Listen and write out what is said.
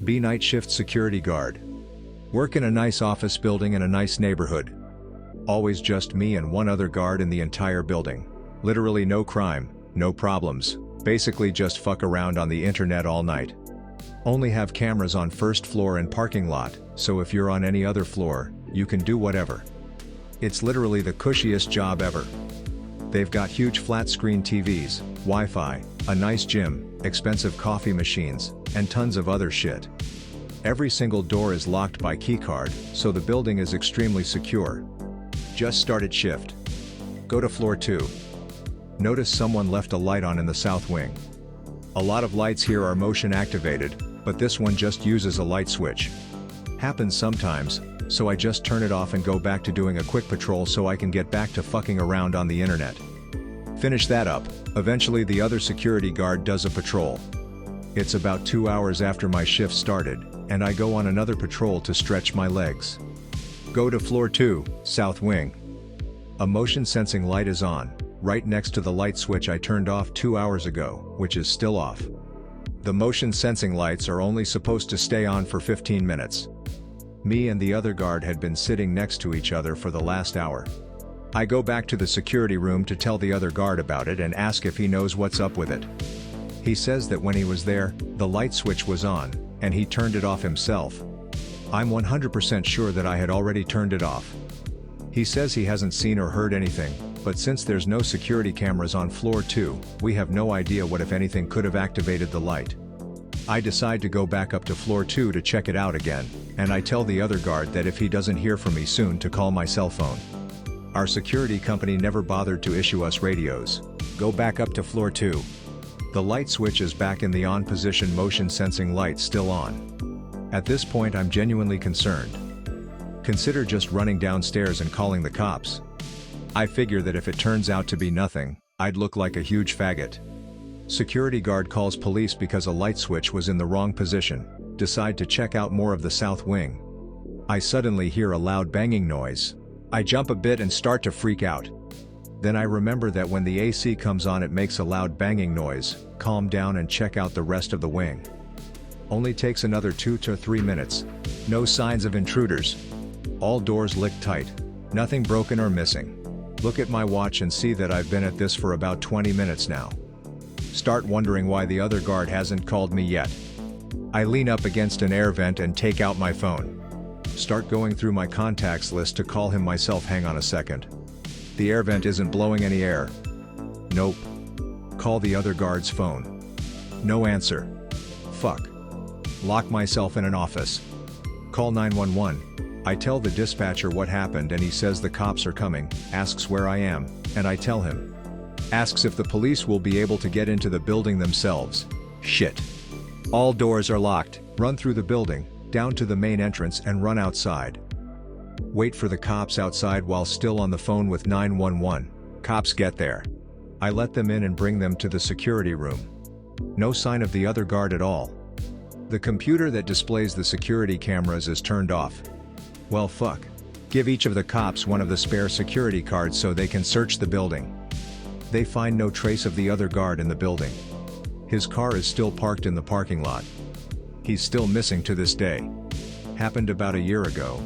Be night shift security guard. Work in a nice office building in a nice neighborhood. Always just me and one other guard in the entire building. Literally no crime, no problems, basically just fuck around on the internet all night. Only have cameras on first floor and parking lot, so if you're on any other floor, you can do whatever. It's literally the cushiest job ever. They've got huge flat screen TVs, Wi-Fi, a nice gym, expensive coffee machines, and tons of other shit. Every single door is locked by keycard, so the building is extremely secure. Just started shift. Go to floor 2. Notice someone left a light on in the south wing. A lot of lights here are motion activated, but this one just uses a light switch. Happens sometimes, so I just turn it off and go back to doing a quick patrol so I can get back to fucking around on the internet. Finish that up, eventually the other security guard does a patrol. It's about 2 hours after my shift started, and I go on another patrol to stretch my legs. Go to floor 2, south wing. A motion sensing light is on, right next to the light switch I turned off 2 hours ago, which is still off. The motion sensing lights are only supposed to stay on for 15 minutes. Me and the other guard had been sitting next to each other for the last hour. I go back to the security room to tell the other guard about it and ask if he knows what's up with it. He says that when he was there, the light switch was on, and he turned it off himself. I'm 100% sure that I had already turned it off. He says he hasn't seen or heard anything, but since there's no security cameras on floor 2, we have no idea what if anything could have activated the light. I decide to go back up to floor 2 to check it out again, and I tell the other guard that if he doesn't hear from me soon to call my cell phone. Our security company never bothered to issue us radios. Go back up to floor 2. The light switch is back in the on position, motion sensing light still on. At this point I'm genuinely concerned. Consider just running downstairs and calling the cops. I figure that if it turns out to be nothing, I'd look like a huge faggot. Security guard calls police because a light switch was in the wrong position. Decide to check out more of the south wing. I suddenly hear a loud banging noise. I jump a bit and start to freak out. Then I remember that when the AC comes on it makes a loud banging noise. Calm down and check out the rest of the wing. Only takes another 2 to 3 minutes. No signs of intruders. All doors licked tight. Nothing broken or missing. Look at my watch and see that I've been at this for about 20 minutes now. Start wondering why the other guard hasn't called me yet. I lean up against an air vent and take out my phone. Start going through my contacts list to call him myself. Hang on a second. The air vent isn't blowing any air. Nope. Call the other guard's phone. No answer. Fuck. Lock myself in an office. Call 911. I tell the dispatcher what happened and he says the cops are coming, asks where I am, and I tell him. Asks if the police will be able to get into the building themselves. Shit. All doors are locked. Run through the building, down to the main entrance and run outside. Wait for the cops outside while still on the phone with 911. Cops get there. I let them in and bring them to the security room. No sign of the other guard at all. The computer that displays the security cameras is turned off. Well, fuck. Give each of the cops one of the spare security cards so they can search the building. They find no trace of the other guard in the building. His car is still parked in the parking lot. He's still missing to this day. Happened about a year ago.